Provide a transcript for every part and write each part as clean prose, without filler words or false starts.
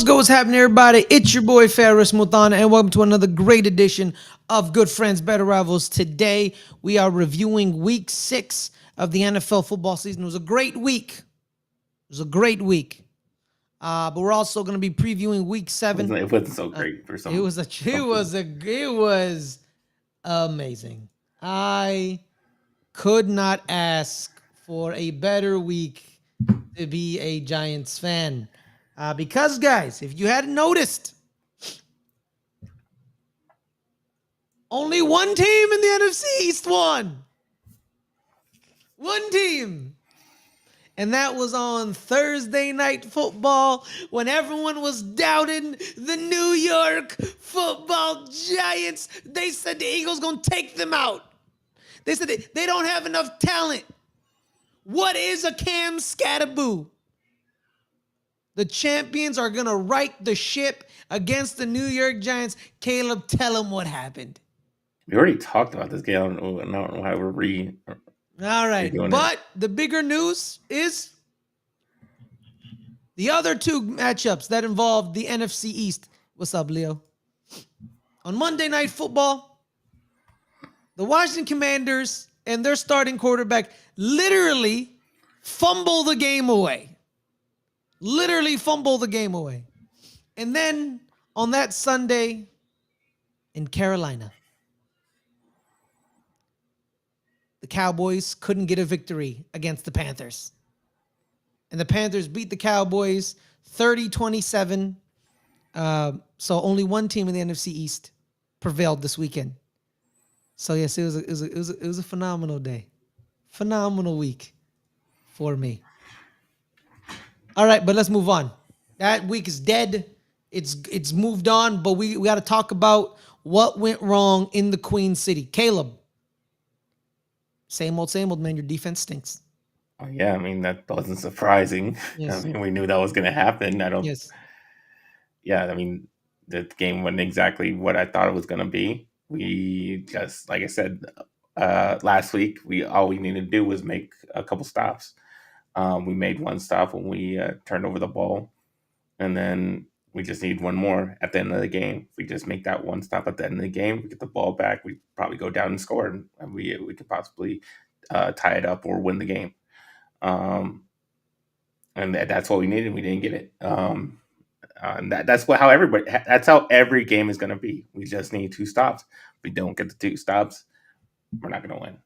What's happening, everybody? It's your boy Fares Muthana, and welcome to another great edition of Good Friends, Better Rivals. Today, we are reviewing Week 6 of the NFL football season. It was a great week. But we're also going to be previewing Week 7. It wasn't so great for some. It was amazing. I could not ask for a better week to be a Giants fan. Because, guys, if you hadn't noticed, only one team in the NFC East won. One team. And that was on Thursday Night Football when everyone was doubting the New York Football Giants. They said the Eagles going to take them out. They said they don't have enough talent. What is a Cam Scatterboo? The champions are going to right the ship against the New York Giants. Caleb, tell them what happened. We already talked about this game. I don't know why we're All right, but the bigger news is the other two matchups that involve the NFC East. What's up, Leo? On Monday Night Football, the Washington Commanders and their starting quarterback literally fumble the game away. And then on that Sunday in Carolina, the Cowboys couldn't get a victory against the Panthers. And the Panthers beat the Cowboys 30-27. So only one team in the NFC East prevailed this weekend. So yes, it was a phenomenal day. Phenomenal week for me. All right, but let's move on. That week is dead. It's moved on, but we got to talk about what went wrong in the Queen City. Caleb, same old, man. Your defense stinks. Oh, yeah, I mean, that wasn't surprising. Yes. I mean, we knew that was going to happen. Yes. Yeah, I mean, the game wasn't exactly what I thought it was going to be. We just, like I said last week, all we needed to do was make a couple stops. We made one stop when we turned over the ball, and then we just need one more at the end of the game. If we just make that one stop at the end of the game, we get the ball back, we probably go down and score, and we could possibly tie it up or win the game. And that's what we needed. We didn't get it. And that's how every game is going to be. We just need two stops. If we don't get the two stops, we're not going to win.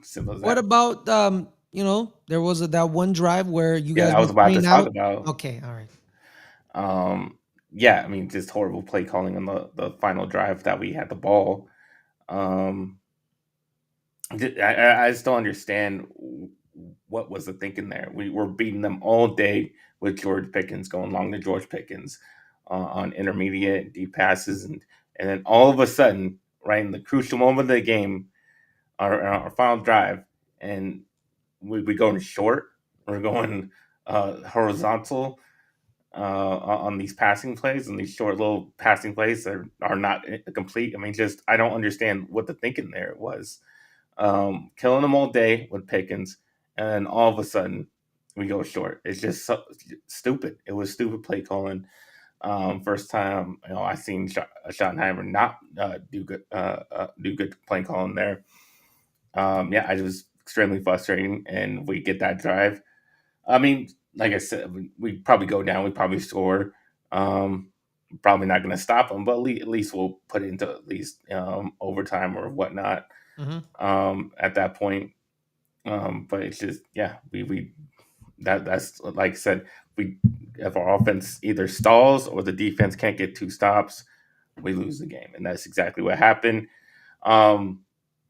Simple as that. What about there was that one drive where you guys I was about to talk out? about. Okay, all right. Yeah, I mean, just horrible play calling on the final drive that we had the ball. I just don't understand what was the thinking there. We were beating them all day with George Pickens, going long to George Pickens on intermediate deep passes, and then all of a sudden, right in the crucial moment of the game, our final drive, and we going short. We're going horizontal on these passing plays, and these short little passing plays are not complete. I mean, I don't understand what the thinking there was. Killing them all day with Pickens, and then all of a sudden we go short. It's just so stupid. It was stupid play calling. First time I seen Schottenheimer not do good play calling there. I was extremely frustrating, and we get that drive. I mean, like I said, we probably go down. We probably score. Probably not going to stop them, but at least we'll put it into at least overtime or whatnot. Mm-hmm. At that point. But it's just that's like I said, if our offense either stalls or the defense can't get two stops, we lose the game, and that's exactly what happened.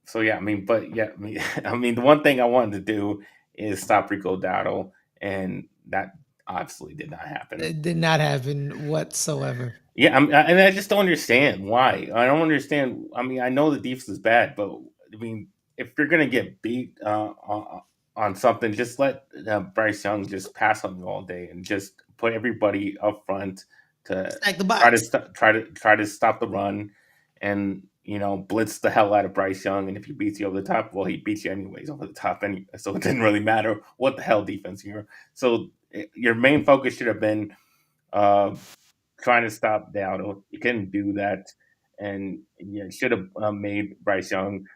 So yeah, I mean, the one thing I wanted to do is stop Rico Dowdle, and that obviously did not happen. It did not happen whatsoever. Yeah, and I just don't understand why. I don't understand. I mean, I know the defense is bad, but I mean, if you're gonna get beat on something, just let Bryce Young just pass on you all day, and just put everybody up front to Stack the box. try to stop the run, and blitz the hell out of Bryce Young. And if he beats you over the top, well, he beats you anyways over the top anyway. So it didn't really matter what the hell defense you're. So your main focus should have been trying to stop Dowdle. You couldn't do that, and you should have made Bryce Young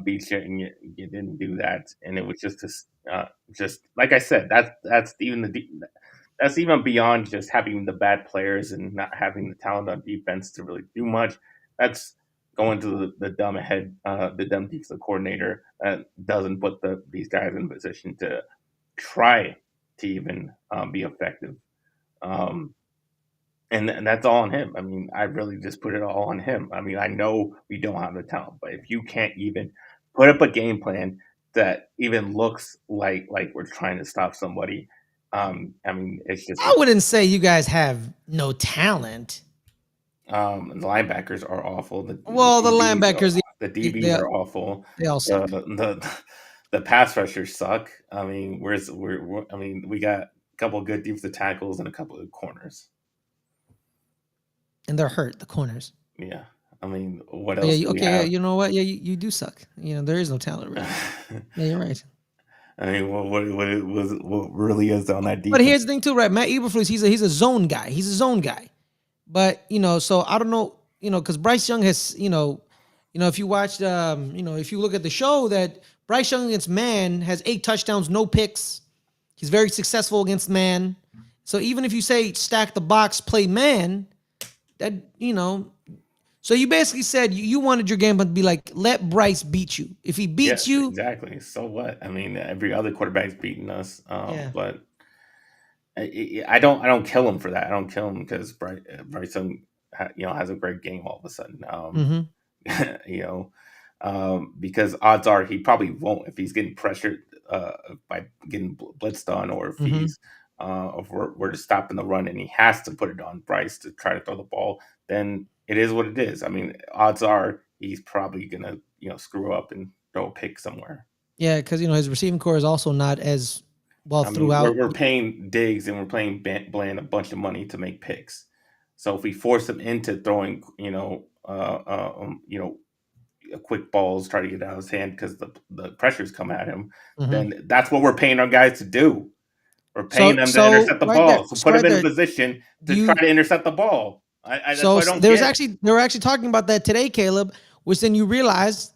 beat you, and you didn't do that. And it was just like I said, that's even beyond just having the bad players and not having the talent on defense to really do much. That's going to the the dumb defensive coordinator that doesn't put these guys in position to try to even be effective. Um, and that's all on him. I mean, I really just put it all on him. I mean, I know we don't have the talent, but if you can't even put up a game plan that even looks like we're trying to stop somebody, I mean, it's just I wouldn't say you guys have no talent. the linebackers are awful. Well, the linebackers, The they, DBs are awful. they all suck. The pass rushers suck. I mean, I mean, we got a couple of good defensive tackles and a couple of corners. And they're hurt, the corners. Yeah. I mean, what else? Yeah, okay, yeah, you know what? Yeah, you do suck. You know, there is no talent really. Yeah, you're right. I mean, what really is on that defense? But here's the thing too, right? Matt Eberflus, he's a zone guy. He's a zone guy. But so I don't know, because Bryce Young has, if you watched, if you look at the show, that Bryce Young against man has 8 touchdowns, no picks. He's very successful against man. So even if you say stack the box, play man, that so you basically said you wanted your game plan to be like, let Bryce beat you. If he beats you, exactly. So what? I mean, every other quarterback's beating us, but I don't kill him for that. I don't kill him because Bryce Young, has a great game all of a sudden. Because odds are he probably won't if he's getting pressured by getting blitzed on, or if if we're just stopping the run and he has to put it on Bryce to try to throw the ball, then it is what it is. I mean, odds are he's probably gonna screw up and throw a pick somewhere. Yeah, because his receiving core is also not as well throughout. We're paying Diggs and we're paying Bland a bunch of money to make picks. So if we force him into throwing, quick balls, try to get out of his hand because the pressures come at him, then that's what we're paying our guys to do. We're paying them to intercept the ball. So put them in a position to try to intercept the ball. They were actually talking about that today, Caleb, which then you realize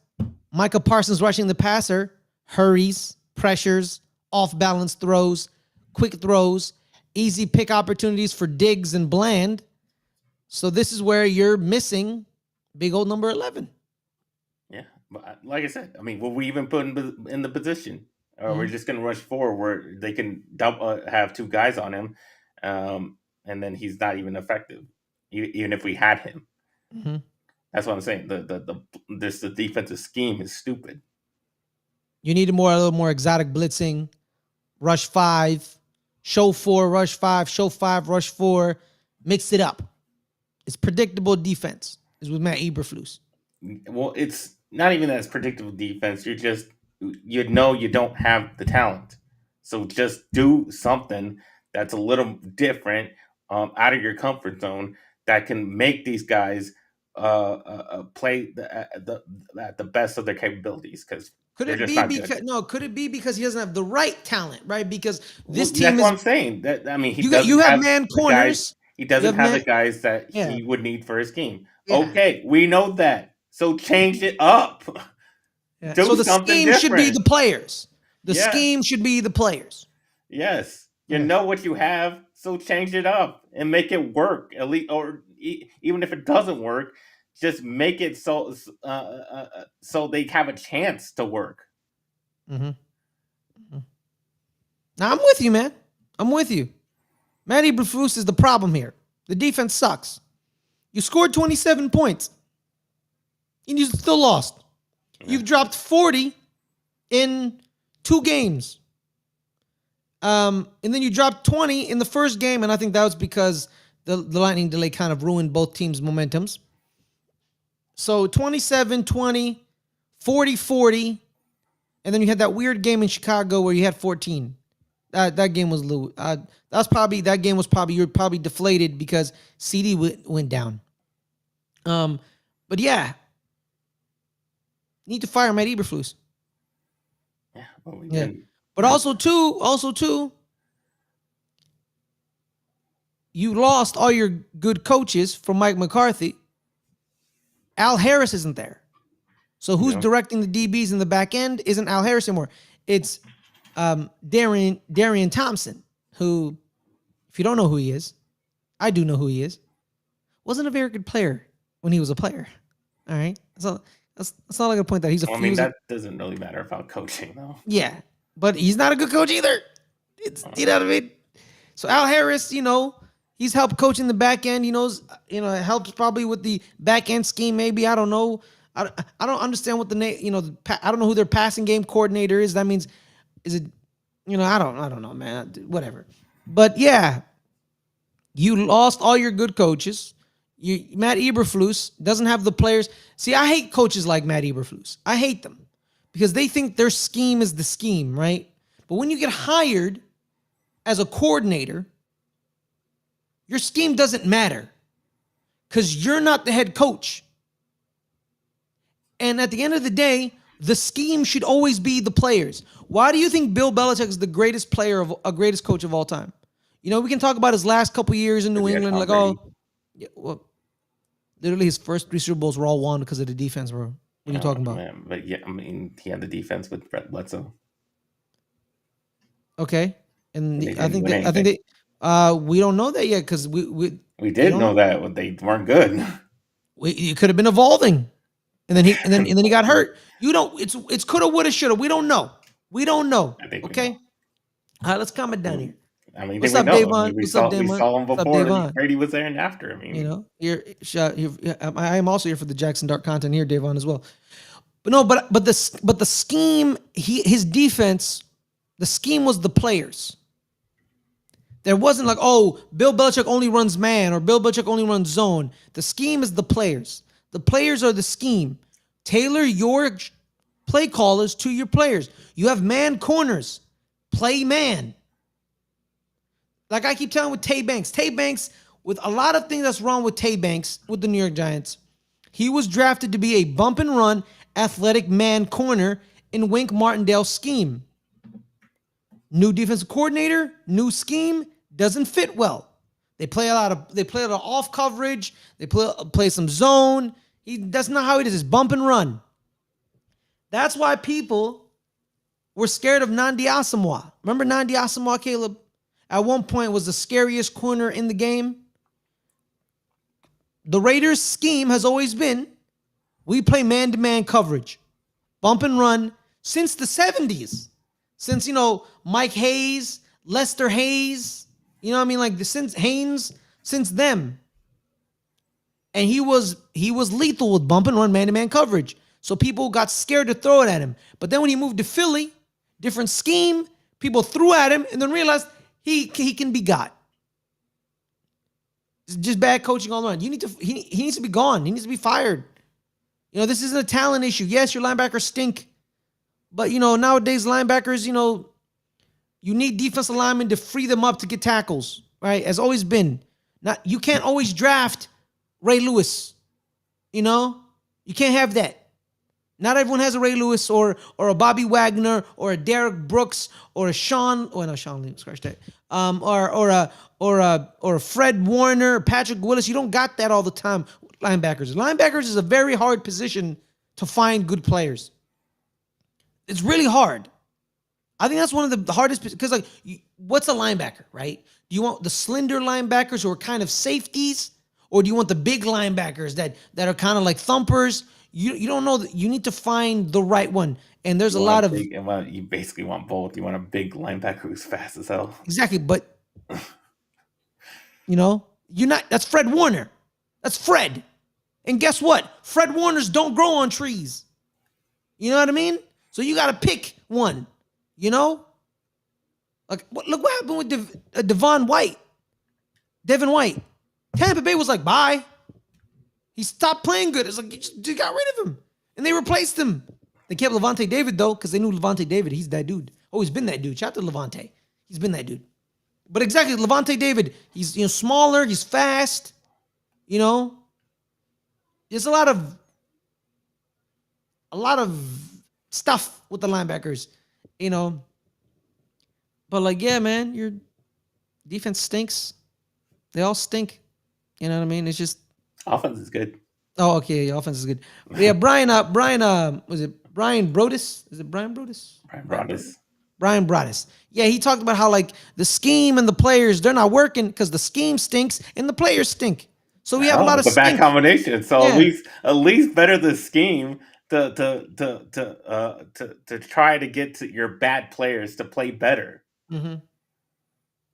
Micah Parsons rushing the passer, hurries, pressures, off-balance throws, quick throws, easy pick opportunities for Diggs and Bland. So this is where you're missing big old number 11. Yeah, but like I said, I mean, will we even put him in the position? Or we're just going to rush forward where they can have 2 guys on him, and then he's not even effective, even if we had him. That's what I'm saying. The defensive scheme is stupid. You need a little more exotic blitzing, rush 5, show 4, rush 5, show 5, rush 4, mix it up. It's predictable defense is with Matt Eberflus. Well, it's not even that it's predictable defense. You don't have the talent. So just do something that's a little different, out of your comfort zone, that can make these guys play at the best of their capabilities. Because could it be because he doesn't have the right talent, right? Because this team that's what I'm saying. You have man corners. He doesn't have the guys that he would need for his scheme. Yeah. Okay, we know that. So change it up. Yeah. So the scheme should be the players. The scheme should be the players. Yes. You know what you have, so change it up and make it work. At least, or even if it doesn't work, just make it so they have a chance to work. Now I'm with you, man. I'm with you. Matt Eberflus is the problem here. The defense sucks. You scored 27 points, and you still lost. Yeah. You've dropped 40 in 2 games. And then you dropped 20 in the first game, and I think that was because the lightning delay kind of ruined both teams' momentums. So 27-20, 40-40, and then you had that weird game in Chicago where you had 14. That game was you're probably deflated because CD went down. But yeah, need to fire Matt Eberflus. Yeah, well, we But also too, you lost all your good coaches from Mike McCarthy. Al Harris isn't there. So who's directing the DBs in the back end? Isn't Al Harris anymore. It's Darian Thompson, who, if you don't know who he is, I do know who he is. Wasn't a very good player when he was a player. All right. So that's all I got to point out. He's a I mean, that doesn't really matter about coaching, though. Yeah, but he's not a good coach either. You know what I mean? So Al Harris, he's helped coaching the back end. He knows, it helps probably with the back end scheme. Maybe, I don't know. I don't understand what I don't know who their passing game coordinator is. That means, is it, I don't know, man. Whatever. But yeah, you lost all your good coaches. Matt Eberflus doesn't have the players. See, I hate coaches like Matt Eberflus. I hate them because they think their scheme is the scheme, right? But when you get hired as a coordinator, your scheme doesn't matter because you're not the head coach. And at the end of the day, the scheme should always be the players. Why do you think Bill Belichick is the greatest greatest coach of all time? We can talk about his last couple years in New England, yeah, well, literally his first 3 Super Bowls were all won because of the defense, bro. What are you talking about? Man, but yeah, I mean, he had the defense with Brett Bledsoe. Okay, and I think they we don't know that yet because we did know that they weren't good. It could have been evolving, and then he got hurt. It's coulda, woulda, shoulda. We don't know. Okay, all right, let's calm it down here. I mean, what's up, Davon? We saw him before Brady was there and after. I mean, I am also here for the Jackson Dart content here, Davon, as well. But the scheme, his defense, the scheme was the players. There wasn't like, oh, Bill Belichick only runs man or Bill Belichick only runs zone. The scheme is the players. The players are the scheme. Tailor your play callers to your players. You have man corners. Play man. Like I keep telling with Tay Banks, with a lot of things that's wrong with Tay Banks with the New York Giants, he was drafted to be a bump and run athletic man corner in Wink Martindale's scheme. New defensive coordinator, new scheme, doesn't fit well. They play a lot of off coverage. They play some zone. That's not how it is. It's bump and run. That's why people were scared of Nnamdi Asomugha. Remember Nnamdi Asomugha, Caleb? At one point was the scariest corner in the game. The Raiders' scheme has always been, we play man-to-man coverage. Bump and run since the 70s. Since, Mike Hayes, Lester Hayes, since them. And he was lethal with bump and run man-to-man coverage. So people got scared to throw it at him. But then when he moved to Philly, different scheme, people threw at him and then realized he can be got. It's just bad coaching all around. He needs to be gone. He needs to be fired. This isn't a talent issue. Yes, your linebackers stink. But, nowadays linebackers, you need defensive linemen to free them up to get tackles, right? Has always been. You can't always draft Ray Lewis. You can't have that. Not everyone has a Ray Lewis or a Bobby Wagner or a Derek Brooks or a Sean. Oh no, Sean Lee, scratch that. Or a Fred Warner, Patrick Willis. You don't got that all the time. Linebackers. Linebackers is a very hard position to find good players. It's really hard. I think that's one of the hardest because what's a linebacker, right? Do you want the slender linebackers who are kind of safeties, or do you want the big linebackers that are kind of like thumpers? You don't know that you need to find the right one. And there's a lot of you basically want both. You want a big linebacker who's fast as hell. Exactly, but you're not. That's Fred Warner. That's Fred. And guess what? Fred Warners don't grow on trees. You know what I mean? So you got to pick one. Like look what happened with Devin White. Tampa Bay was like, bye. He stopped playing good. It's like, you got rid of him. And they replaced him. They kept Levante David, though, because they knew Levante David. He's that dude. Always been that dude. Shout out to Levante. He's been that dude. But exactly, Levante David, he's smaller, he's fast. There's a lot of stuff with the linebackers, But yeah, man, your defense stinks. They all stink. You know what I mean? It's just Offense is good. oh, okay. Your offense is good. But yeah, was it Brian Brodus? Is it Brian Brodus? Brian Brian Brodus. Broaddus. Brian Broaddus. Yeah, he talked about how like the scheme and the players they're not working because the scheme stinks and the players stink. So we have a Oh, lot of it's a bad stink. combination. So Yeah. at least better the scheme to try to get to your bad players to play better. Mm-hmm.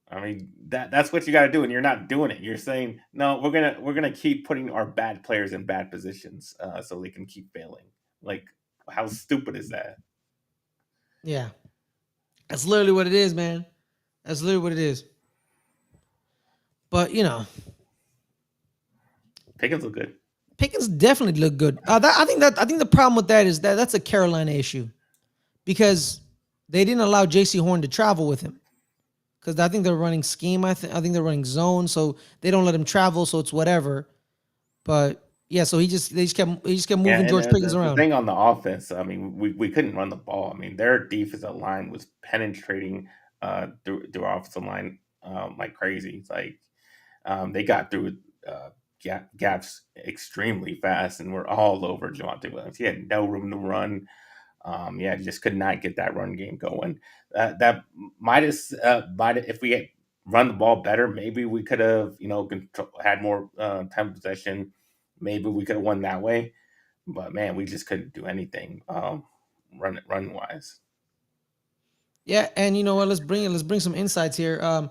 I mean that's what you got to do, and you're not doing it. You're saying no. We're gonna keep putting our bad players in bad positions so they can keep failing. Like how stupid is that? Yeah. That's literally what it is, man. That's literally what it is. But Pickens look good. Pickens definitely look good. I think the problem with that is that that's a Carolina issue because they didn't allow J.C. Horn to travel with him because I think they're running scheme. I think they're running zone, so they don't let him travel. So it's whatever. But yeah, so they just kept moving Yeah, and George Pickens the around. thing on the offense, I mean, we couldn't run the ball. I mean, their defensive line was penetrating through our offensive line like crazy. It's like they got through gaps extremely fast, and we're all over Javonte Williams. He had no room to run. Yeah, just could not get that run game going. That might have, if we had run the ball better, maybe we could have, had more time possession. Maybe we could have won that way. But man, we just couldn't do anything run wise. Yeah, and you know what? Let's bring some insights here.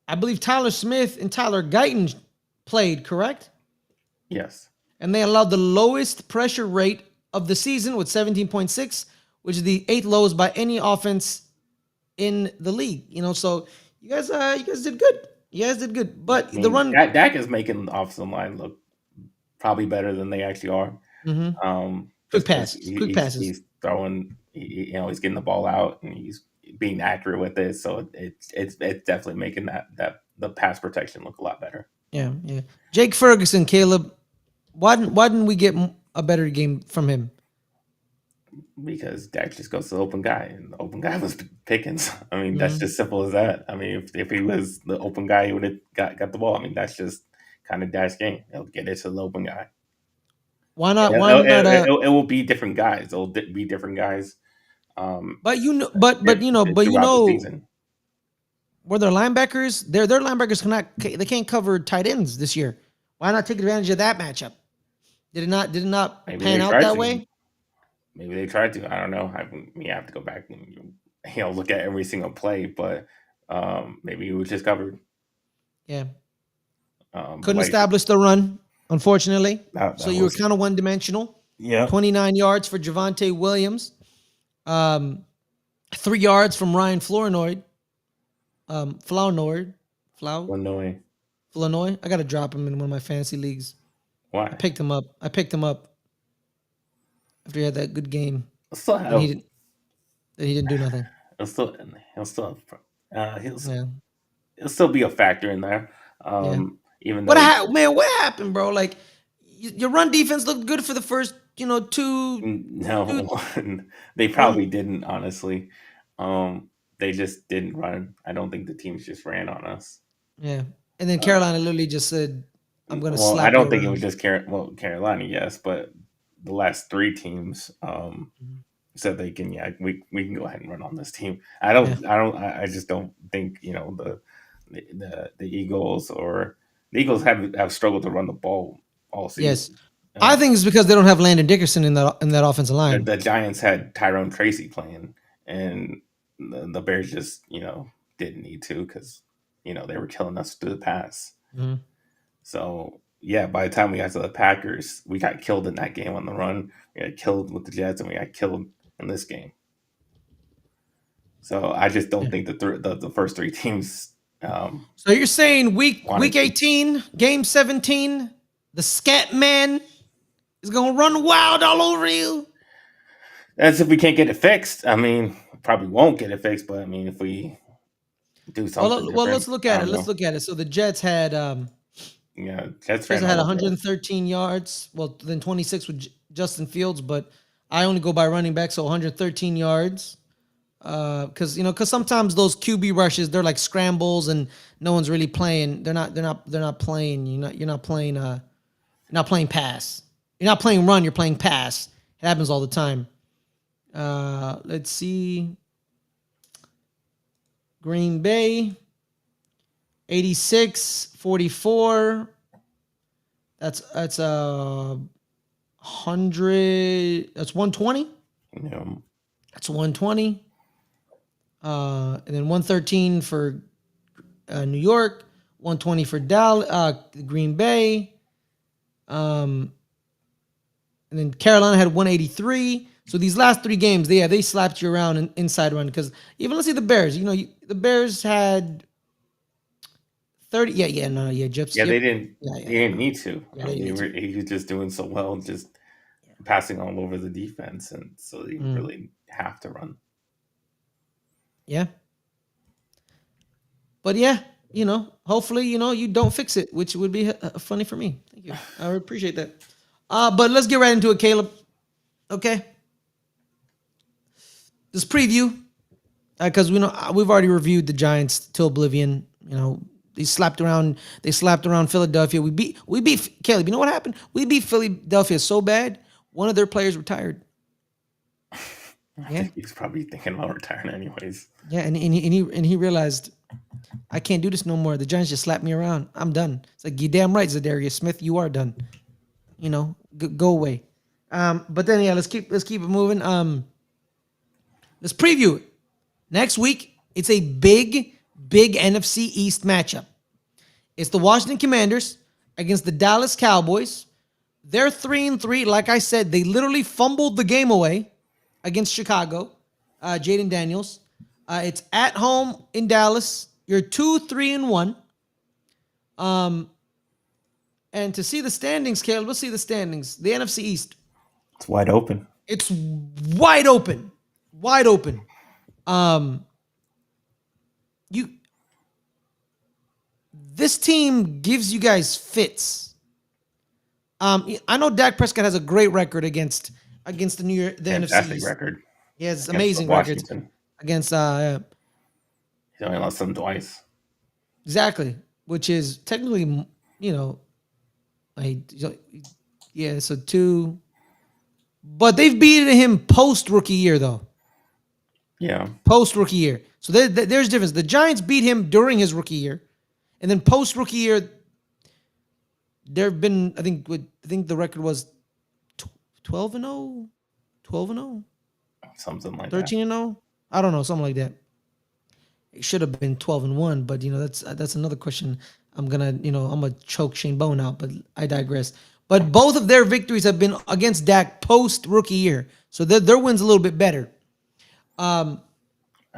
I believe Tyler Smith and Tyler Guyton played, correct? Yes. And they allowed the lowest pressure rate of the season with 17.6, which is the 8th lowest by any offense in the league. So you guys did good. You guys did good. But I mean, the run Dak is making the offensive line look probably better than they actually are. quick passes. He's throwing, he's getting the ball out and he's being accurate with it. So it's definitely making that the pass protection look a lot better. Yeah. Jake Ferguson, Caleb, why didn't we get a better game from him? Because Dak just goes to the open guy, and the open guy was Pickens. I mean, that's just simple as that. I mean, if he was the open guy, he would have got the ball. I mean, that's just kind of Dak's game. He'll get it to the open guy. Why not? It will be different guys. It'll be different guys. But throughout the season. Were their linebackers? Their linebackers they can't cover tight ends this year. Why not take advantage of that matchup? Did it not pan out that way? Maybe they tried to. I don't know. I have to go back and look at every single play, but maybe it was just covered. Yeah. Couldn't establish the run, unfortunately. So you were kind of one dimensional. Yeah. 29 yards for Javonte Williams. 3 yards from Ryan Flournoy. Flournoy. I got to drop him in one of my fantasy leagues. Why? I picked him up after he had that good game. He didn't do nothing. He'll still be a factor in there. Even though what happened, bro? Like your run defense looked good for the first, 2. No, they probably didn't. Honestly, they just didn't run. I don't think the teams just ran on us. Yeah, and then Carolina literally just said, "I'm going to slap." I don't think it was just Carolina, yes, but the last 3 teams said they can. Yeah, we can go ahead and run on this team. I just don't think the Eagles have struggled to run the ball all season. Yes. I think it's because they don't have Landon Dickerson in that offensive line. The Giants had Tyrone Tracy playing, and the Bears just didn't need to because they were killing us through the pass. Mm-hmm. So yeah, by the time we got to the Packers, we got killed in that game on the run. We got killed with the Jets, and we got killed in this game. So I just don't think the first 3 teams. So you're saying week 18, game 17, the scat man is gonna run wild all over you? That's if we can't get it fixed. I mean, probably won't get it fixed, but I mean, if we do something. Well, let's look at it. So the Jets had Jets had 113 yards. Well, then 26 with Justin Fields, but I only go by running back, so 113 yards. Because sometimes those QB rushes, they're like scrambles and no one's really playing. They're not playing. You're not playing. You're not playing pass. You're not playing run. You're playing pass. It happens all the time. Let's see. Green Bay, 86-44. That's 100. That's 120. Yeah. That's 120. And then 113 for New York, 120 for Green Bay. And then Carolina had 183. So these last three games, they slapped you around in inside run. Because even let's see the Bears. The Bears had 30. Gyps. Yeah, Yep. they didn't need to. Yeah, they didn't need He was just doing so well, just passing all over the defense, and so they really have to run. Yeah. But yeah, hopefully, you don't fix it, which would be funny for me. Thank you. I would appreciate that. But let's get right into it, Caleb. Okay. This preview, because we've already reviewed the Giants till oblivion. They slapped around Philadelphia. We beat Caleb. You know what happened? We beat Philadelphia so bad, one of their players retired. I think he's probably thinking about retiring anyways. Yeah, and he realized, I can't do this no more. The Giants just slapped me around. I'm done. It's like, you're damn right, Zadarius Smith. You are done. Go away. But then let's keep it moving. Let's preview it. Next week, it's a big NFC East matchup. It's the Washington Commanders against the Dallas Cowboys. They're 3-3. Like I said, they literally fumbled the game away against Chicago. Jaden Daniels. It's at home in Dallas. You're 2-3-1. And to see the standings, Caleb, let's see the standings. The NFC East. It's wide open. It's wide open. Wide open. This team gives you guys fits. I know Dak Prescott has a great record against the NFC East. Record. He has amazing records against. He only lost them twice. Exactly, which is technically, so 2. But they've beaten him post rookie year though. Yeah. Post rookie year. So there's difference. The Giants beat him during his rookie year, and then post rookie year, there have been, I think the record was 12-0, 12-0, something like 13-0. I don't know, something like that. It should have been 12-1, but that's another question. I'm gonna choke Shane Bowen out, but I digress. But both of their victories have been against Dak post rookie year, so their win's a little bit better. I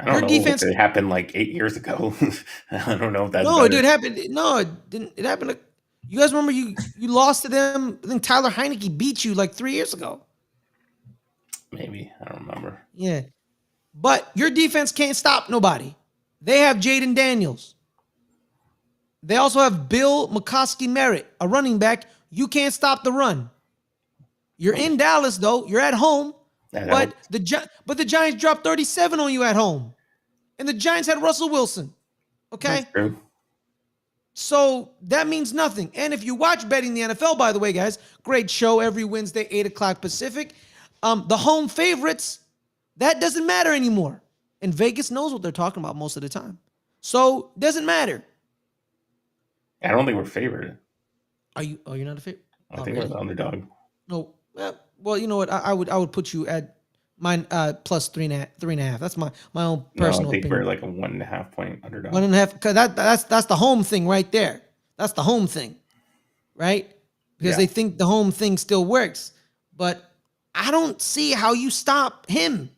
don't know if it happened like 8 years ago. I don't know if that's no, it did happen. No, it didn't. It happened. You guys remember you lost to them? I think Tyler Heineke beat you like 3 years ago. Maybe. I don't remember. Yeah. But your defense can't stop nobody. They have Jaden Daniels. They also have Bill McCoskey-Merritt, a running back. You can't stop the run. You're in Dallas, though. You're at home. But the Giants dropped 37 on you at home. And the Giants had Russell Wilson. Okay? That's true. So that means nothing. And if you watch Betting the NFL, by the way, guys, great show every Wednesday, 8 o'clock Pacific. The home favorites, that doesn't matter anymore. And Vegas knows what they're talking about most of the time. So it doesn't matter. I don't think we're favored. Are you? Oh, you're not a favorite? I think we're the underdog. No. Well, you know what? I would put you at mine plus 3.5. That's my own personal opinion. We're like a 1.5 point underdog. 1.5, because that's the home thing right there. That's the home thing, right? Because they think the home thing still works, but I don't see how you stop him.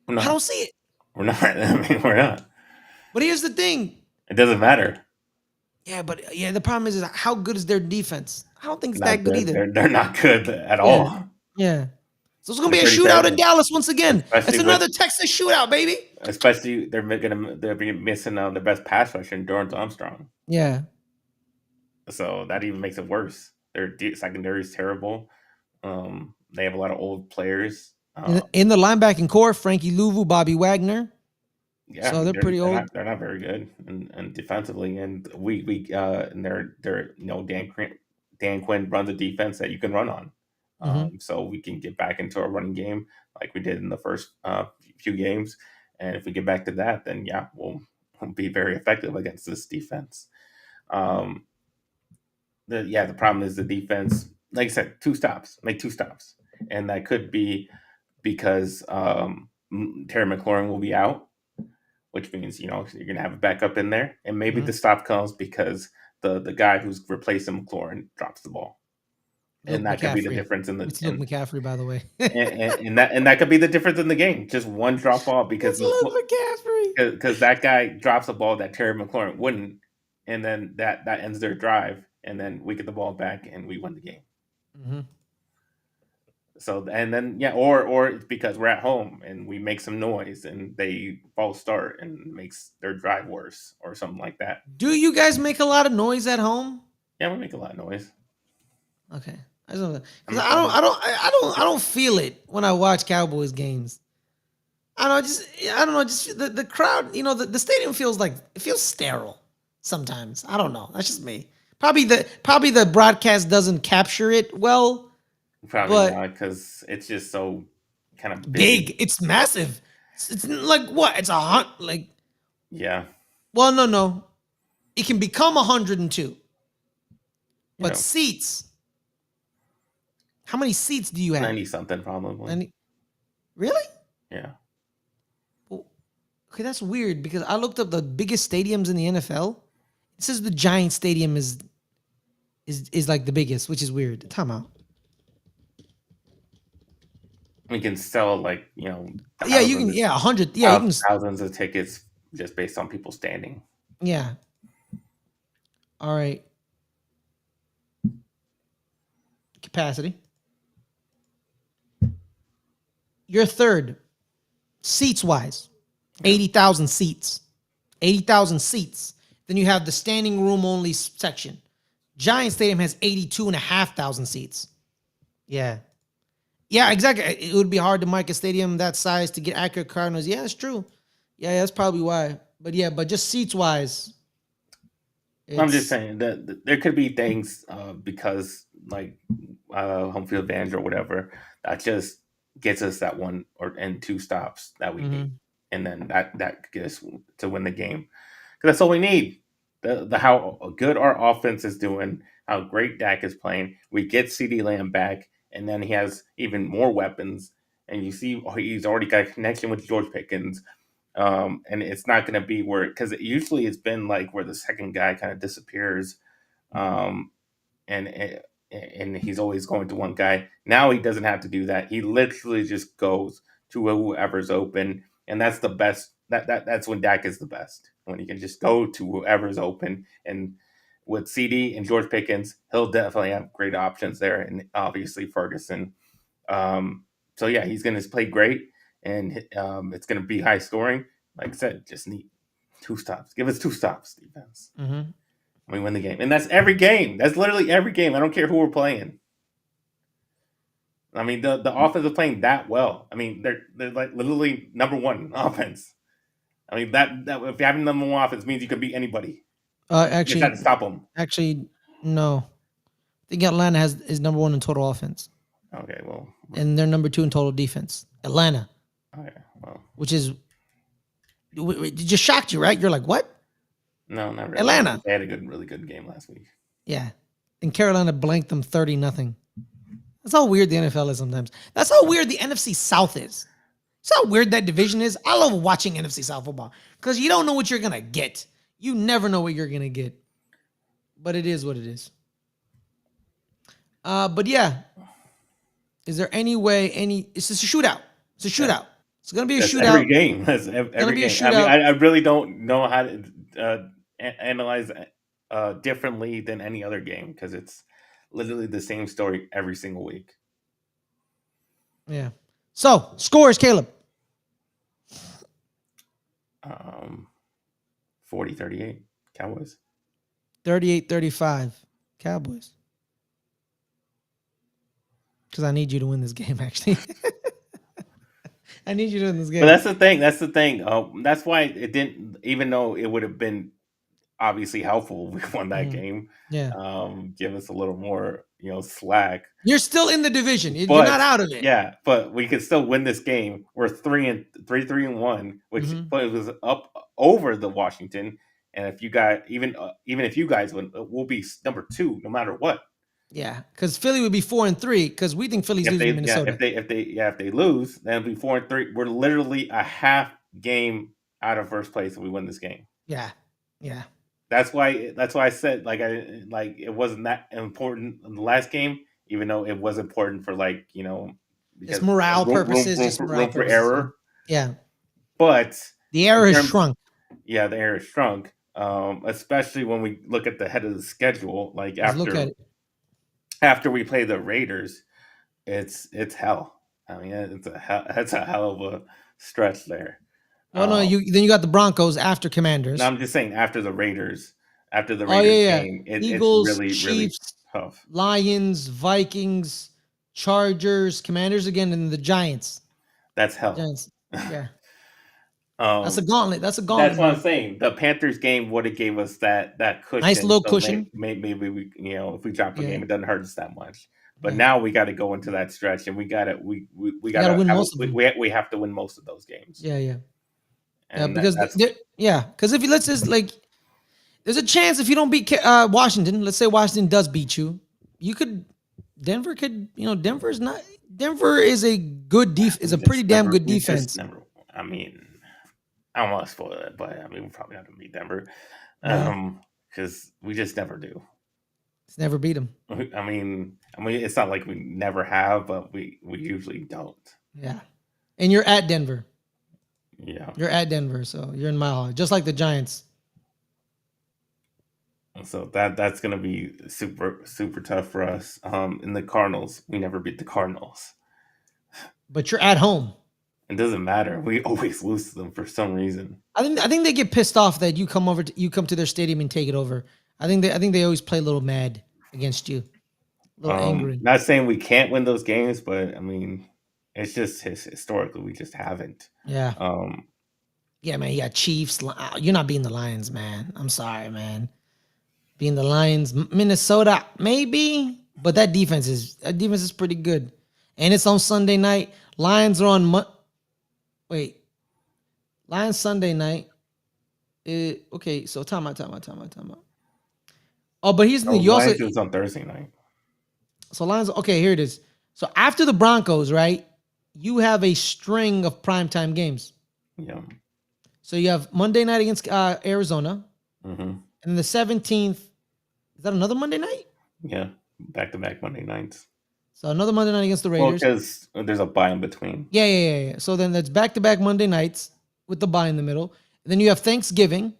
I don't see it. We're not. I mean, we're not. But here's the thing. It doesn't matter. Yeah, but the problem is how good is their defense? I don't think it's that good either. They're not good at all. Yeah. So it's going to be a shootout in Dallas once again. Especially it's another Texas shootout, baby. Especially they're missing the best pass rusher, Dorrance Armstrong. Yeah. So that even makes it worse. Their secondary is terrible. They have a lot of old players. Uh, In the linebacking core, Frankie Louvu, Bobby Wagner. yeah, So they're pretty old. they're not very good and defensively, and and they're Dan Quinn runs a defense that you can run on. Mm-hmm. So we can get back into a running game like we did in the first few games, and if we get back to that, then yeah, we'll be very effective against this defense. Um, the problem is the defense. Like I said, make two stops, and that could be because Terry McLaurin will be out, which means you're gonna have a backup in there, and maybe Mm-hmm. the stop comes because the guy who's replacing McLaurin drops the ball, Luke and that could be the McCaffrey. difference in the It's Luke McCaffrey, by the way. and that could be the difference in the game. Just one drop ball because It's Luke McCaffrey. that guy drops a ball that Terry McLaurin wouldn't, and then that ends their drive, and then we get the ball back and we win the game. Mm-hmm. So and then or it's because we're at home and we make some noise and they false start and makes their drive worse or something like that. Do you guys make a lot of noise at home? Yeah, we make a lot of noise. Okay, I just because I don't feel it when I watch Cowboys games. I don't know, just the crowd. The stadium feels like it feels sterile sometimes. I don't know. That's just me. Probably the broadcast doesn't capture it well. Probably But not because it's just so kind of big. It's massive. It's like what? It's like. Yeah. Well, no. It can become 102. But know, seats. How many seats do you have? 90 something probably. Really? Yeah. Well, okay, that's weird because I looked up the biggest stadiums in the NFL. It says the Giant Stadium is like the biggest, which is weird. Time out. We can sell like Yeah, you can. Yeah, 100. Yeah, you can. Thousands of tickets just based on people standing. Yeah. All right. Capacity. You're third, seats wise, 80,000 seats. 80,000 seats. Then you have the standing room only section. Giant Stadium has 82,500 seats. Yeah. Yeah, exactly. It would be hard to mic a stadium that size to get accurate crowd noise. Yeah, that's true. Yeah, that's probably why. But yeah, but just seats wise. I'm just saying that there could be things because like home field advantage or whatever that just gets us that one and two stops that we need, and then that gets us to win the game because that's all we need. The how good our offense is doing, how great Dak is playing. We get CeeDee Lamb back, and then he has even more weapons. And you see, he's already got a connection with George Pickens. And it's not going to be where because usually it's been like where the second guy kind of disappears, and he's always going to one guy. Now he doesn't have to do that. He literally just goes to whoever's open, and that's the best. That's when Dak is the best, when he can just go to whoever's open. And with CD and George Pickens, he'll definitely have great options there, and obviously Ferguson. So yeah, he's going to play great, and it's going to be high scoring. Like I said, just need two stops. Give us two stops, defense. Mm-hmm. We win the game, and that's every game. That's literally every game. I don't care who we're playing. I mean, the offense is playing that well. I mean, they're like literally number one offense. I mean that if you have number one offense means you can beat anybody. You just have to stop them. Actually, no. I think Atlanta is number one in total offense. Okay, well, and they're number two in total defense. Atlanta. Okay, well, which is it just shocked you, right? You're like, what? No, not really. Atlanta. They had a really good game last week. Yeah, and Carolina blanked them 30-0. That's how weird the NFL is sometimes. That's how weird the NFC South is. That's how weird that division is. I love watching NFC South football because you don't know what you're gonna get. You never know what you're gonna get. But it is what it is. But yeah. Is there any way it's just a shootout? It's a shootout. Yeah. It's gonna be a shootout. Every game. That's every game. I mean, I really don't know how to analyze differently than any other game because it's literally the same story every single week. Yeah. So scores, Caleb. 40-38 Cowboys. 38-35 Cowboys. Because I need you to win this game, actually. I need you to win this But game. that's the thing. That's the thing. That's why it didn't. Even though it would have been obviously helpful if we won that game. Yeah. Give us a little more, slack. You're still in the division. You're not But out of it. yeah, but we could still win this game. We're 3-1, which but it was up over the Washington. And if you guys even if you guys win, we'll be number 2 no matter what. Yeah, because Philly would be 4-3 because we think Philly's losing Minnesota. If they lose, then it'll be 4-3. We're literally a half game out of first place if we win this game. Yeah. That's why I said it wasn't that important in the last game, even though it was important for it's morale purposes, room for error. Yeah, but the error has shrunk. Yeah, the error has shrunk. Especially when we look at the head of the schedule, after we play the Raiders, it's hell. I mean, it's a hell of a stretch there. Well, no, then you got the Broncos after Commanders. No, I'm just saying after the Raiders game, Eagles, it's really, Chiefs, really tough. Lions, Vikings, Chargers, Commanders again, and the Giants. That's hell. Giants. Yeah. That's a gauntlet. That's what I'm saying. The Panthers game would have gave us that cushion. Nice little cushion. Maybe we, if we drop a game, it doesn't hurt us that much. But now we got to go into that stretch, and we got to win most of them. We have to win most of those games. Yeah. And because if you let's just there's a chance if you don't beat Washington, let's say Washington does beat you, Denver is a good is a pretty damn good defense. I mean, I don't want to spoil it, but I mean, we probably have to beat Denver because we just never do. It's never beat them. I mean, it's not like we never have, but we usually don't. Yeah, and you're at Denver. Yeah, you're at Denver, so you're in Mile High, just like the Giants. So that's gonna be super tough for us. In the Cardinals, we never beat the Cardinals. But you're at home. It doesn't matter. We always lose to them for some reason. I think they get pissed off that you come to their stadium and take it over. I think they always play a little mad against you, a little angry. Not saying we can't win those games, but I mean, it's just historically we just haven't. Yeah. Yeah, man. You got Chiefs. You're not beating the Lions, man. I'm sorry, man. Being the Lions, Minnesota, maybe, but that defense is pretty good, and it's on Sunday night. Lions are on Lions Sunday night. Okay, so time out. Oh, but here's the thing. Lions on Thursday night. So Lions. Okay, here it is. So after the Broncos, right? You have a string of primetime games. Yeah. So you have Monday night against Arizona, and the 17th. Is that another Monday night? Yeah, back-to-back Monday nights. So another Monday night against the Raiders. Well, because there's a bye in between. Yeah. So then that's back-to-back Monday nights with the bye in the middle. And then you have Thanksgiving.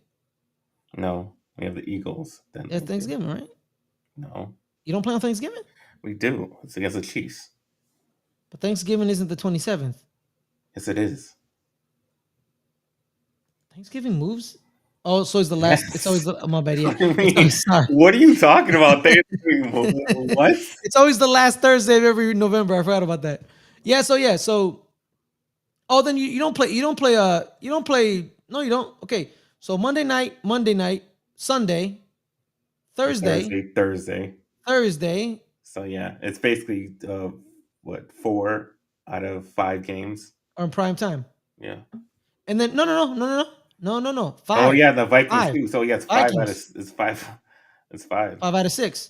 No, we have the Eagles. Then it's Thanksgiving, right? No. You don't play on Thanksgiving? We do. It's against the Chiefs. But Thanksgiving isn't the 27th. Yes, it is. Thanksgiving moves? Oh, so it's the last. Yes. It's always my bad. Yeah. Sorry. What are you talking about? Thanksgiving? What? It's always the last Thursday of every November. I forgot about that. Yeah. So. Oh, then you don't play. You don't play. No, you don't. Okay. So Monday night, Sunday, Thursday. Thursday. So yeah, it's basically 4 out of 5 games are in prime time. Yeah. And then no. 5. Oh yeah, the Vikings too. So yeah, it's 5 out of it's 5. It's 5. 5 out of 6.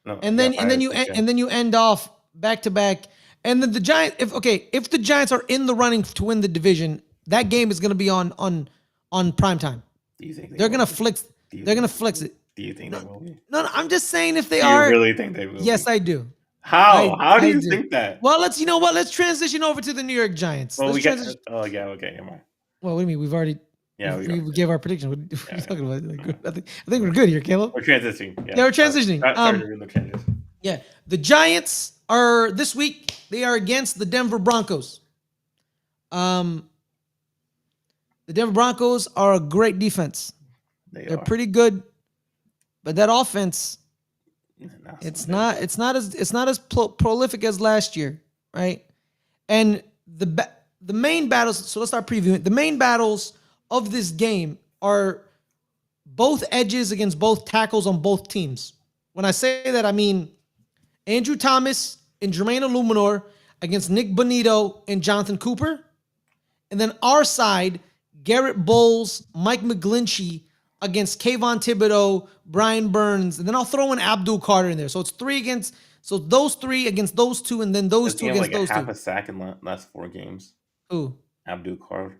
No. And then you end off back to back. And then the Giants, if the Giants are in the running to win the division, that game is going to be on prime time. Do you think they're going to flex? They're going to flex it. Do you think they will be? No, I'm just saying if they are. Do you really think they will? Yes, I do. How? How do you think that? Well, let's transition over to the New York Giants. Well, okay. Am I? Well, what do you mean? We've already. Yeah, we gave our prediction. What are you talking about? I think we're good here, Caleb. We're transitioning. Yeah, we're transitioning. Yeah, the Giants are this week. They are against the Denver Broncos. The Denver Broncos are a great defense. They're pretty good, but that offense, it's not as prolific as last year, right? And the main battles. So let's start previewing. The main battles of this game are both edges against both tackles on both teams. When I say that, I mean Andrew Thomas and Jermaine Illuminor against Nick Bonito and Jonathan Cooper. And then our side, Garrett Bowles, Mike McGlinchey against Kayvon Thibodeau, Brian Burns. And then I'll throw in Abdul Carter in there. So it's those three against those two, and then those two against those two. Half a sack in the last 4 games. Who? Abdul Carter.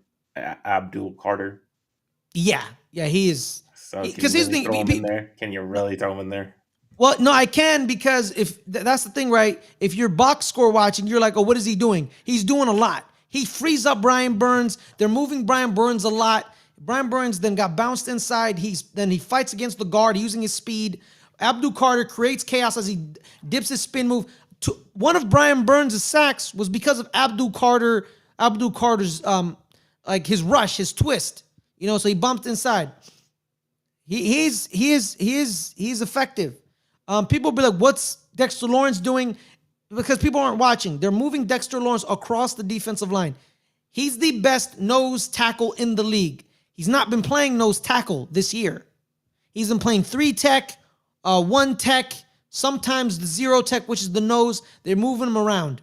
Yeah, he is. So can you really throw him in there? Can you really throw him in there? Well, no, I can, because if that's the thing, right? If you're box score watching, you're like, oh, what is he doing? He's doing a lot. He frees up Brian Burns. They're moving Brian Burns a lot. Brian Burns then got bounced inside. Then he fights against the guard using his speed. Abdul Carter creates chaos as he dips his spin move. One of Brian Burns' sacks was because of Abdul Carter's like his rush, his twist. So he bumped inside. He is effective. People be like, what's Dexter Lawrence doing? Because people aren't watching. They're moving Dexter Lawrence across the defensive line. He's the best nose tackle in the league. He's not been playing nose tackle this year. He's been playing 3 tech, 1 tech, sometimes the 0 tech, which is the nose. They're moving him around.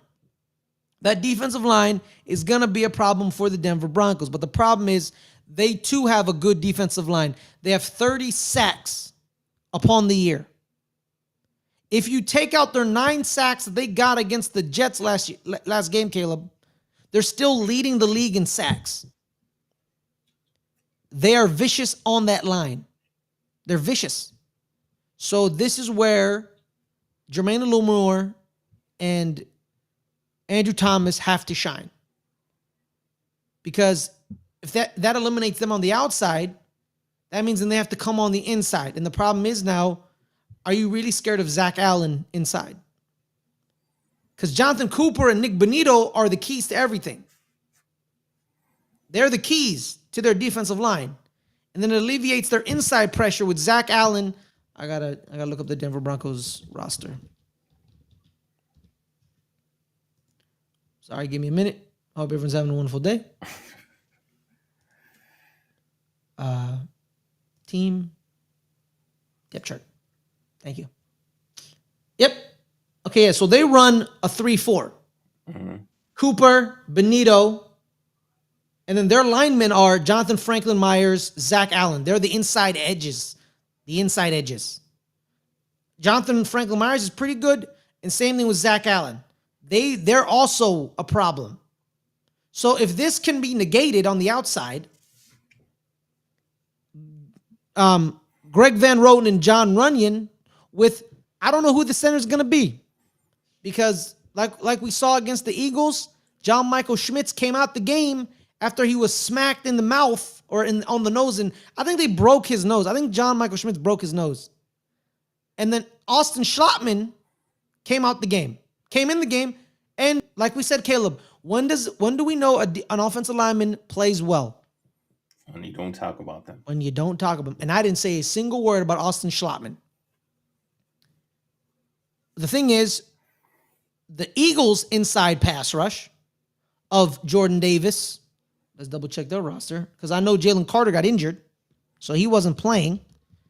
That defensive line is going to be a problem for the Denver Broncos. But the problem is they too have a good defensive line. They have 30 sacks upon the year. If you take out their 9 sacks that they got against the Jets last game, Caleb, they're still leading the league in sacks. They are vicious on that line. They're vicious. So this is where Jermaine Illuminor and Andrew Thomas have to shine. Because if that eliminates them on the outside, that means then they have to come on the inside. And the problem is now, are you really scared of Zach Allen inside? Because Jonathan Cooper and Nick Bonito are the keys to everything. They're the keys to their defensive line. And then it alleviates their inside pressure with Zach Allen. I gotta look up the Denver Broncos roster. Sorry, give me a minute. I hope everyone's having a wonderful day. Team depth chart. Thank you. Yep. Okay, yeah, so they run a 3-4. Mm-hmm. Cooper, Bonito, and then their linemen are Jonathan Franklin Myers, Zach Allen. They're the inside edges. Jonathan Franklin Myers is pretty good, and same thing with Zach Allen. They're also a problem. So if this can be negated on the outside, Greg Van Roten and John Runyon with, I don't know who the center is going to be, because like we saw against the Eagles, John Michael Schmitz came out the game after he was smacked in the mouth or on the nose, and I think they broke his nose. I think John Michael Schmitz broke his nose. And then Austin Schlottman came in the game, and like we said, Caleb, when do we know an offensive lineman plays well? When you don't talk about them. When you don't talk about them. And I didn't say a single word about Austin Schlottman. The thing is, the Eagles' inside pass rush of Jordan Davis, let's double check their roster, because I know Jalen Carter got injured, so he wasn't playing.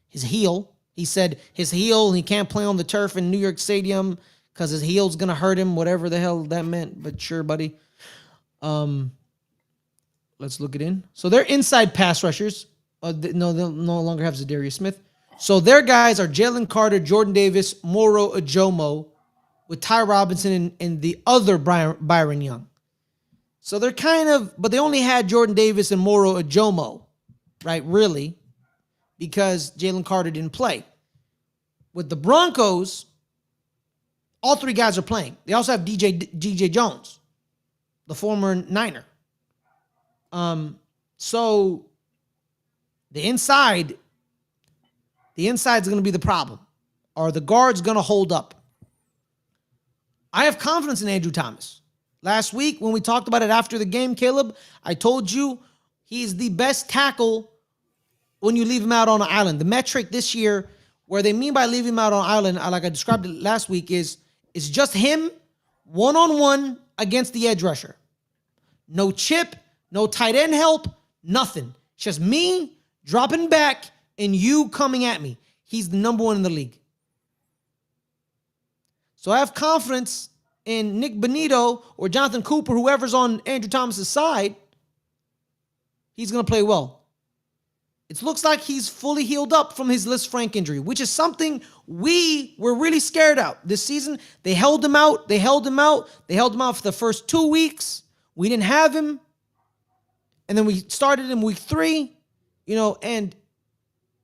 His heel, he said his heel, he can't play on the turf in New York Stadium because his heel's going to hurt him, whatever the hell that meant, but sure, buddy. Let's look it in. So they're inside pass rushers. They'll no longer have Zadarius Smith. So their guys are Jalen Carter, Jordan Davis, Moro Ajomo, with Ty Robinson and the other Byron Young. So they're but they only had Jordan Davis and Moro Ajomo, right? Really, because Jalen Carter didn't play. With the Broncos, all 3 guys are playing. They also have DJ Jones, the former Niner. So the inside's going to be the problem. Are the guards going to hold up? I have confidence in Andrew Thomas. Last week, when we talked about it after the game, Caleb, I told you he's the best tackle when you leave him out on an island. The metric this year, where they mean by leaving him out on an island, like I described it last week, is just him one-on-one against the edge rusher. no chip, no tight end help, nothing. Just me dropping back and you coming at me. He's the number one in the league. So I have confidence in Nick Bonito or Jonathan Cooper, whoever's on Andrew Thomas's side. He's going to play well. It looks like he's fully healed up from his Liz Frank injury, which is something we were really scared of this season. They held him out. They held him out for the first 2 weeks. We didn't have him. And then we started in week 3, and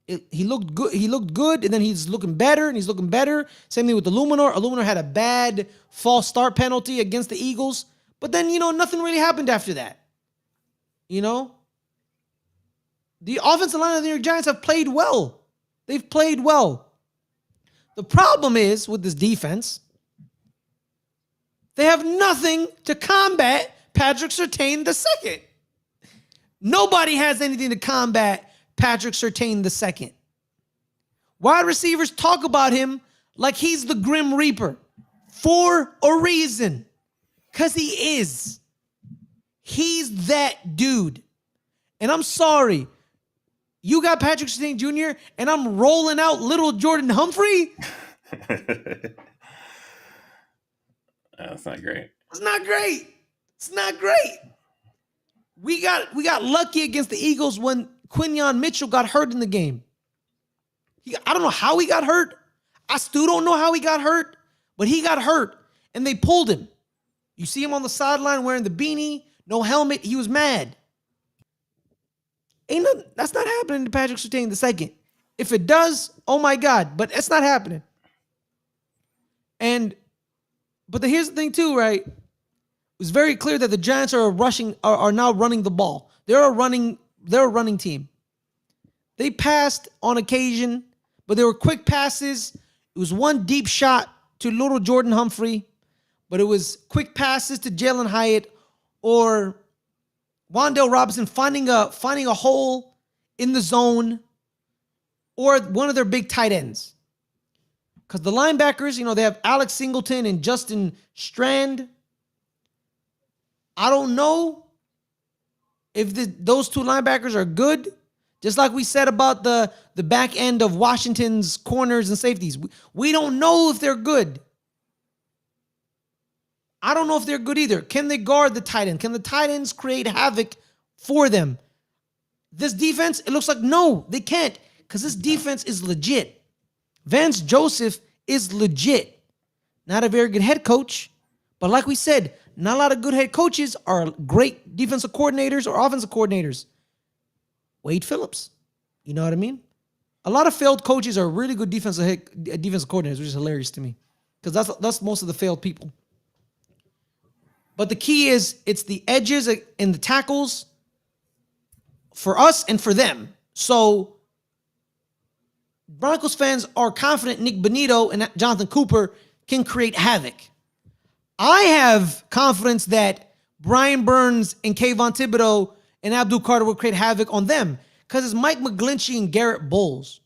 he looked good. He looked good, and then he's looking better, and he's looking better. Same thing with Illuminor. Illuminor had a bad false start penalty against the Eagles. But then, nothing really happened after that. The offensive line of the New York Giants have played well. They've played well. The problem is with this defense, they have nothing to combat Patrick Surtain II. Nobody has anything to combat Patrick Surtain II. Wide receivers talk about him like he's the Grim Reaper for a reason. Because he is. He's that dude. And I'm sorry. You got Patrick Surtain Jr. and I'm rolling out little Jordan Humphrey? That's not great. It's not great. It's not great. We got lucky against the Eagles when Quinyon Mitchell got hurt in the game. I don't know how he got hurt. I still don't know how he got hurt, but he got hurt and they pulled him. You see him on the sideline wearing the beanie, no helmet. He was mad. That's not happening to Patrick Surtain II. If it does, oh my God, but it's not happening. But here's the thing too, right? It was very clear that the Giants are now running the ball. They're a running team. They passed on occasion, but they were quick passes. It was one deep shot to little Jordan Humphrey, but it was quick passes to Jalen Hyatt or Wan'Dale Robinson finding a hole in the zone or one of their big tight ends. Because the linebackers, they have Alex Singleton and Justin Strand. I don't know if those two linebackers are good. Just like we said about the back end of Washington's corners and safeties. We don't know if they're good. I don't know if they're good either. Can they guard the tight end? Can the tight ends create havoc for them? This defense, it looks like no, they can't, because this defense is legit. Vance Joseph is legit. Not a very good head coach, but like we said, not a lot of good head coaches are great defensive coordinators or offensive coordinators. Wade Phillips, you know what I mean? A lot of failed coaches are really good defensive coordinators, which is hilarious to me, because that's most of the failed people. But the key is it's the edges and the tackles for us and for them. So Broncos fans are confident Nick Bonito and Jonathan Cooper can create havoc. I have confidence that Brian Burns and Kayvon Thibodeau and Abdul Carter will create havoc on them because it's Mike McGlinchey and Garrett Bowles.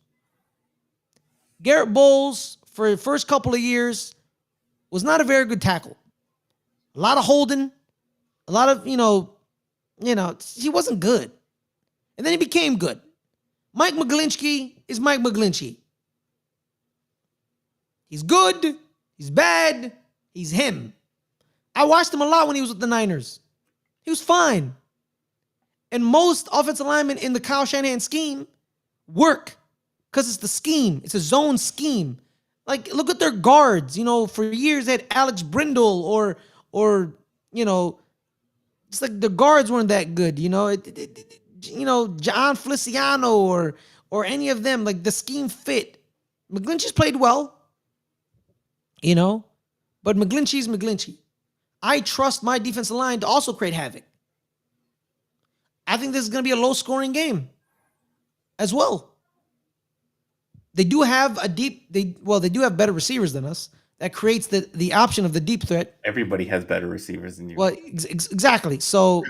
Garrett Bowles, for the first couple of years, was not a very good tackle. A lot of holding, a lot of, he wasn't good. And then he became good. Mike McGlinchey is Mike McGlinchey. He's good. He's bad. He's him. I watched him a lot when he was with the Niners. He was fine. And most offensive linemen in the Kyle Shanahan scheme work because it's the scheme. It's a zone scheme. Like, look at their guards. For years they had Alex Brindle or it's like the guards weren't that good. John Feliciano or any of them. Like, the scheme fit. McGlinchey's played well, but McGlinchey's McGlinchey. I trust my defensive line to also create havoc. I think this is going to be a low-scoring game as well. They do have they do have better receivers than us. That creates the option of the deep threat. Everybody has better receivers than you. Well, exactly. So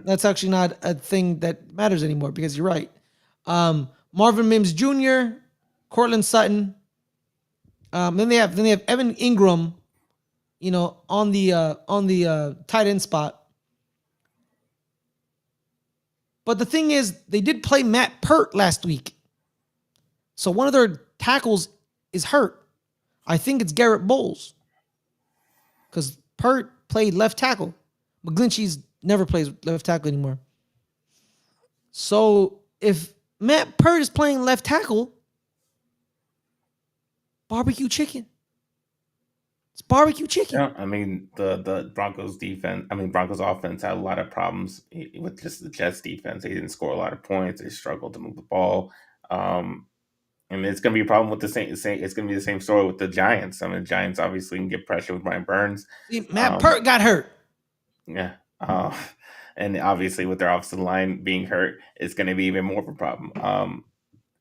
that's actually not a thing that matters anymore because you're right. Marvin Mims Jr., Cortland Sutton. Then they have Evan Ingram, on the tight end spot. But the thing is, they did play Matt Pert last week. So one of their tackles is hurt. I think it's Garrett Bowles. Because Pert played left tackle. McGlinchey's never plays left tackle anymore. So if Matt Pert is playing left tackle, barbecue chicken. It's barbecue chicken. Yeah, I mean the Broncos defense. I mean Broncos offense had a lot of problems with just the Jets defense. They didn't score a lot of points. They struggled to move the ball. And it's going to be a problem with the same. It's going to be the same story with the Giants. I mean, the Giants obviously can get pressure with Brian Burns. See, Matt Pert got hurt. Yeah. And obviously with their offensive line being hurt, it's going to be even more of a problem.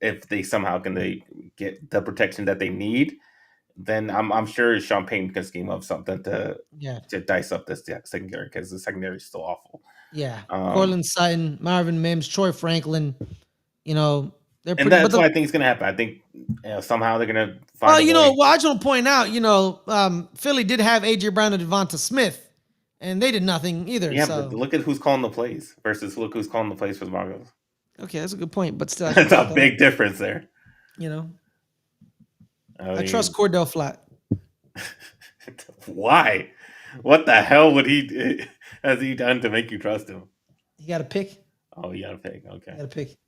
If they somehow they get the protection that they need, then I'm sure Sean Payton can scheme up something to dice up this secondary, because the secondary is still awful. Yeah. Cortland Sutton, Marvin Mims, Troy Franklin, they're and that's what I think is going to happen. I think somehow they're going to find. Well, I just want to point out, Philly did have AJ Brown and Devonta Smith, and they did nothing either. Yeah, so. But look at who's calling the plays versus look who's calling the plays for the Broncos. Okay, that's a good point, but still, that's a big difference there. I trust Cordell Flat. Why? What the hell has he done to make you trust him? You got to pick. Oh, you got to pick. Okay, you got to pick.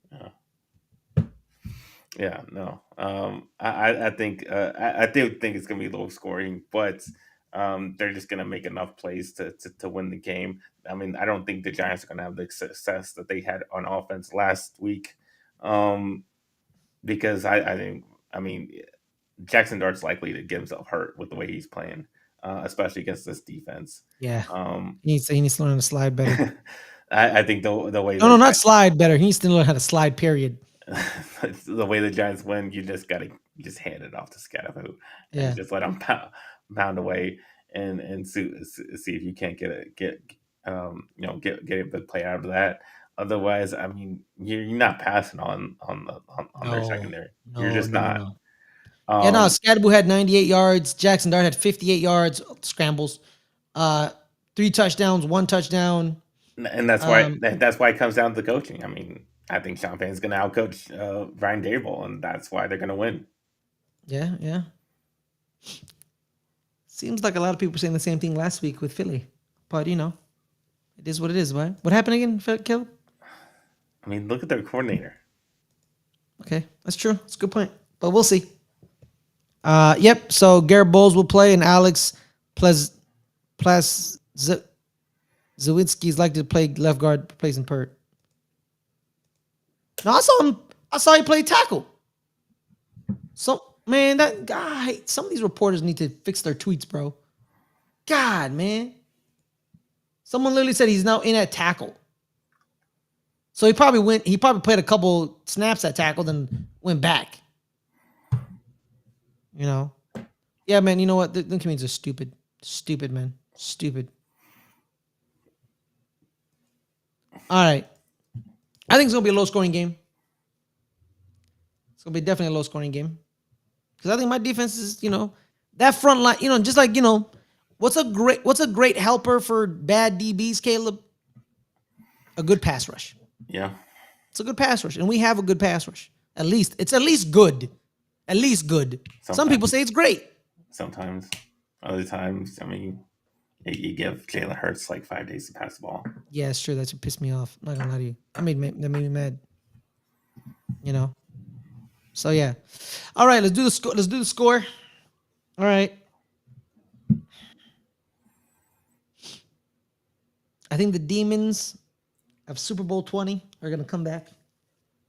Yeah, no. I think I do think it's gonna be low scoring, but they're just gonna make enough plays to win the game. I mean, I don't think the Giants are gonna have the success that they had on offense last week, because I mean Jackson Dart's likely to get himself hurt with the way he's playing, especially against this defense. Yeah, he needs to learn how to slide better. I think the way not slide better. He needs to learn how to slide. Period. The way the Giants win, you just hand it off to Scatterfoo. Yeah, just let him pound away and see if you can't get a big play out of that. Otherwise, I mean, you're not passing on their secondary. You're just not. No. Scatterfoo had 98 yards. Jackson Dart had 58 yards scrambles, 3 touchdowns, 1 touchdown. And that's why it comes down to the coaching. I mean, I think Sean Payton's going to outcoach Brian Daboll, and that's why they're going to win. Yeah. Seems like a lot of people were saying the same thing last week with Philly, but it is what it is, right? What happened again, Caleb? I mean, look at their coordinator. Okay, that's true. That's a good point, but we'll see. Yep. So Garrett Bowles will play, and Alex Zawinski's like to play left guard, replacing Pert. No, I saw he play tackle. So, man, that guy, some of these reporters need to fix their tweets, bro. God, man. Someone literally said he's now in at tackle. So he probably played a couple snaps at tackle, then went back. Yeah, man, you know what? The comedians are stupid. Stupid, man. Stupid. All right. I think it's going to be a low-scoring game. It's going to be definitely a low-scoring game. Because I think my defense is, that front line, just like, what's a great helper for bad DBs, Caleb? A good pass rush. Yeah. It's a good pass rush. And we have a good pass rush. It's at least good. At least good. Sometimes. Some people say it's great. Sometimes. Other times, I mean, you give Jalen Hurts like 5 days to pass the ball. Yeah, it's true. That should piss me off. I'm not gonna lie to you. That made me mad. So yeah. All right, let's do the score. All right. I think the Demons of Super Bowl 20 are gonna come back.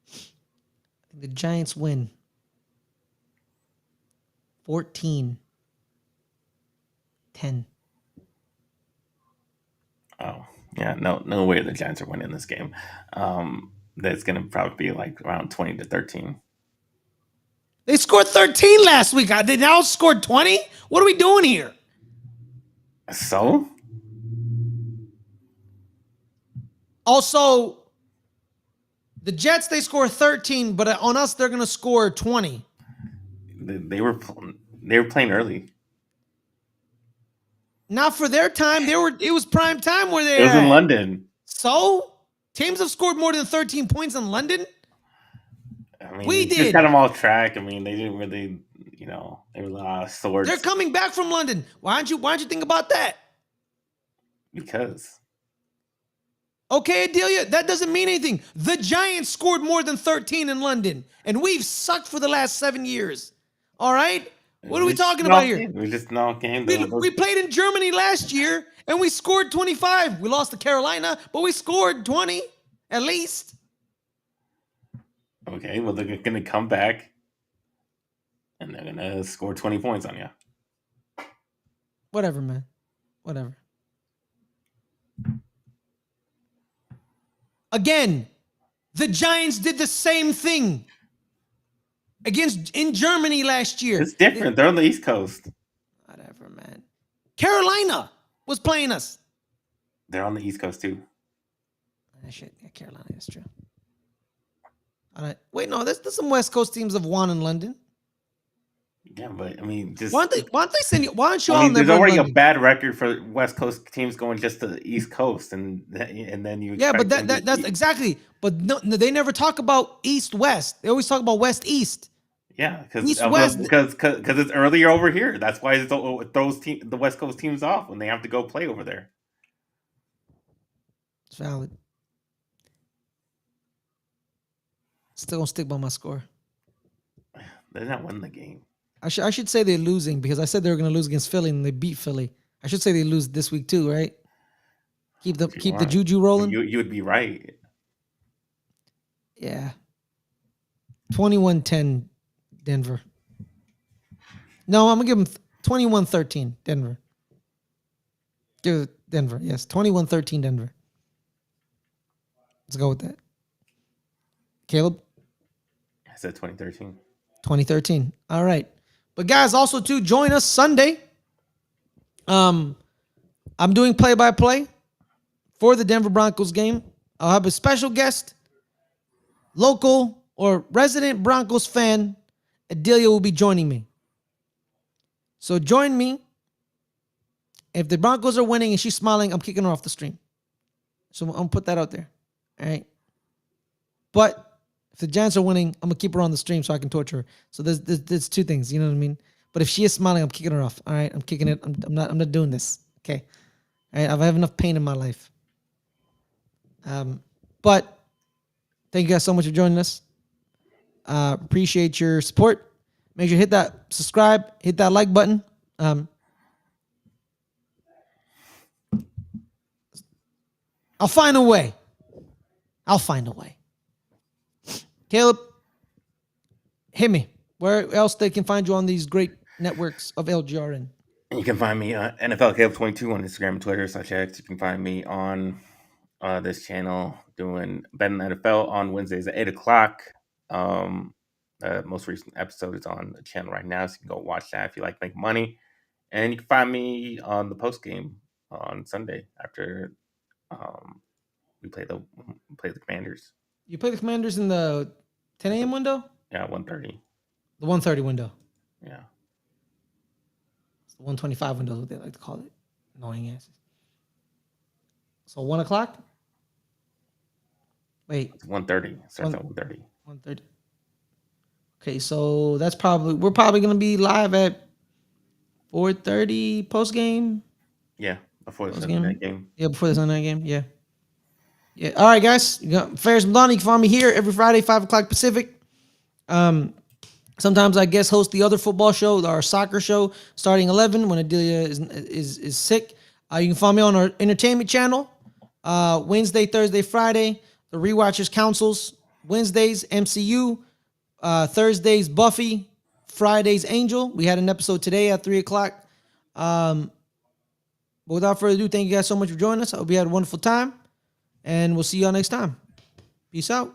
I think the Giants win 14-10. Oh, yeah. No way the Giants are winning this game. That's going to probably be like around 20-13. They scored 13 last week. They now scored 20? What are we doing here? So? Also, the Jets, they score 13, but on us, they're going to score 20. They were playing early. Not for their time. It was prime time where they It was in London. So Teams have scored more than 13 points in London. I mean, We they just did. got them all track. I mean, they didn't really, they were a lot of swords. They're coming back from London. Why don't you think about that? Because. Okay, Adelia, that doesn't mean anything. The Giants scored more than 13 in London, and we've sucked for the last 7 years. All right? What are we talking about here? We just knocked game. We played in Germany last year, and we scored 25. We lost to Carolina, but we scored 20 at least. Okay, well, they're going to come back, and they're going to score 20 points on you. Whatever, man. Whatever. Again, the Giants did the same thing in Germany last year. It's different. They're on the East Coast. Whatever, man. Carolina was playing us. They're on the East Coast, too. Shit, yeah, Carolina, that's true. All right. Wait, no, there's some West Coast teams have won in London. Yeah, but I mean, just why don't they send you? Why don't you all? There's already a bad record for West Coast teams going just to the East Coast, and then you. Yeah, but that's exactly. But no, they never talk about East West. They always talk about West East. Yeah, because it's earlier over here. That's why it throws the West Coast teams off when they have to go play over there. It's valid. Still gonna stick by my score. They're not winning the game. I should say they're losing because I said they were going to lose against Philly and they beat Philly. I should say they lose this week too, right? Keep the juju rolling. You would be right. Yeah. 21-10 Denver. No, I'm going to give them 21-13 Denver. Give it Denver. Yes, 21-13 Denver. Let's go with that. Caleb? I said 2013. 2013. All right. But guys, also too, join us Sunday. I'm doing play-by-play for the Denver Broncos game. I'll have a special guest, local or resident Broncos fan. Adelia will be joining me. So join me. If the Broncos are winning and she's smiling, I'm kicking her off the stream. So I'm going to put that out there. All right. But if the Giants are winning, I'm going to keep her on the stream so I can torture her. So there's two things, you know what I mean? But if she is smiling, I'm kicking her off. All right, I'm kicking it. I'm not doing this. Okay. All right, I have enough pain in my life. But thank you guys so much for joining us. Appreciate your support. Make sure to hit that subscribe, hit that like button. I'll find a way. Caleb, hit me. Where else they can find you on these great networks of LGRN? You can find me NFL Caleb 22 on Instagram and Twitter /X. You can find me on this channel doing Bet on NFL on Wednesdays at 8 o'clock. Most recent episode is on the channel right now, so you can go watch that if you like make money. And you can find me on the post game on Sunday after we play the Commanders. You play the Commanders in the 10 a.m. window? Yeah, 1:30. The 1:30 window. Yeah. It's the 1:25 window, is what they like to call it. Annoying asses. So 1 o'clock? Wait. It's 1:30. It starts at 1:30. 1:30. Okay, so we're probably going to be live at 4:30 post game. Yeah, before the Sunday night game. Yeah, before the Sunday night game. Yeah. Yeah. All right, guys. You got Fares Muthana. You can find me here every Friday, 5 o'clock Pacific. Sometimes I guest host the other football show, our soccer show, starting 11 when Adelia is sick. You can find me on our entertainment channel. Wednesday, Thursday, Friday, the Rewatchers Councils. Wednesdays, MCU. Thursdays, Buffy. Fridays, Angel. We had an episode today at 3 o'clock. But without further ado, thank you guys so much for joining us. I hope you had a wonderful time. And we'll see y'all next time. Peace out.